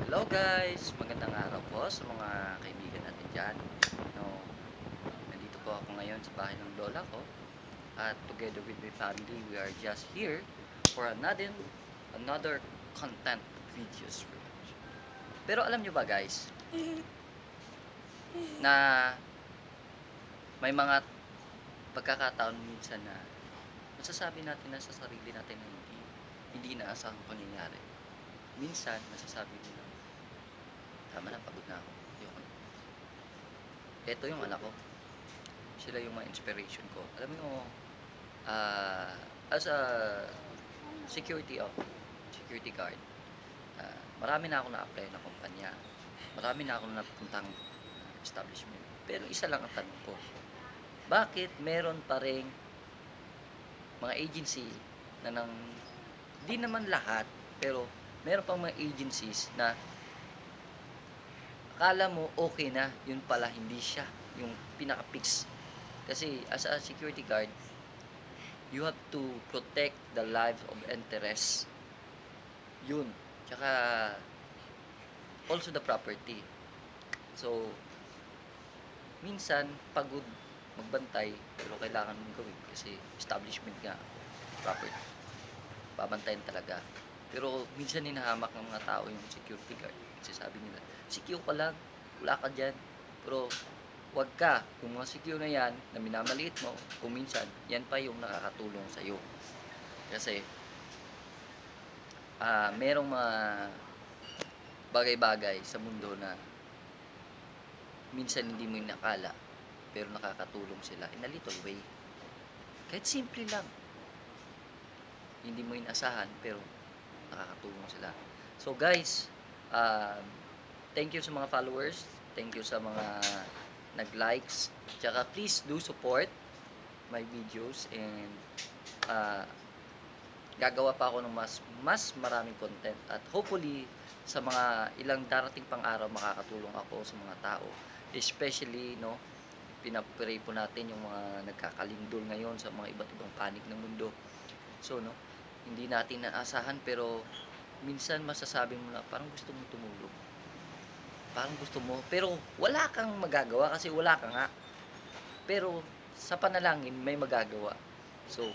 Hello guys! Magandang araw po sa mga kaibigan natin dyan. No, nandito po ako ngayon sa bahay ng lola ko. At together with my family, we are just here for another content videos. Pero alam nyo ba guys, na may mga pagkakataon minsan na masasabi natin na sa sarili natin na hindi inaasahang pangyayari. Minsan, masasabi nila, tama na, pagod na ako. Ayoko na. Ito yung anak ko. Sila yung mga inspiration ko. Alam mo, as a security guard, marami na ako na-apply na kumpanya. Marami na ako napuntang establishment. Pero isa lang ang tanong ko, bakit meron pa ring mga agency na di naman lahat, pero meron pang mga agencies na akala mo okay na, yun pala hindi siya yung pinaka-fix. Kasi as a security guard, you have to protect the lives of interest. Yun. Tsaka also the property. So, minsan pagod magbantay pero kailangan mong gawin kasi establishment nga, property. Babantayan talaga. Pero minsan hinahamak ng mga tao yung security guard. Kasi sabi nila, secure ka lang, wala ka dyan. Pero wag ka, yung mga secure na yan, na minamaliit mo, kung minsan, yan pa yung nakakatulong sa'yo. Kasi, merong mga bagay-bagay sa mundo na minsan hindi mo inakala, pero nakakatulong sila in a little way. Kahit simple lang, hindi mo inasahan, pero nakakatulong sila. So guys, um, thank you sa mga followers, thank you sa mga nag-likes, tsaka please do support my videos and uh, gagawa pa ako ng mas maraming content at hopefully sa mga ilang darating pang araw makakatulong ako sa mga tao, especially no, pinapray po natin yung mga nagkakalindol ngayon sa mga iba't ibang panig ng mundo. So no, hindi natin naasahan pero minsan masasabi mo na parang gusto mo tumulong, parang gusto mo pero wala kang magagawa kasi wala ka nga, pero sa panalangin may magagawa. So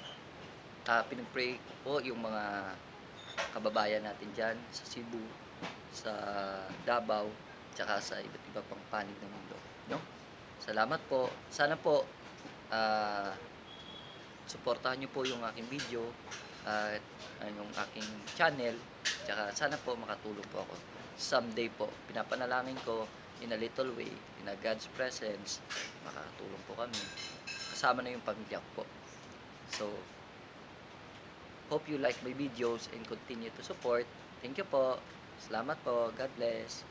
pinag-pray ko po yung mga kababayan natin dyan sa Cebu, sa Davao, tsaka sa iba't iba pang panig ng mundo. No? Salamat po. Sana po, suportahan nyo po yung aking video at yung aking channel. Tsaka sana po makatulong po ako. Someday po, pinapanalangin ko in a little way, in a God's presence, makakatulong po kami. Kasama na yung pamilya ko po. So, hope you like my videos and continue to support. Thank you po. Salamat po. God bless.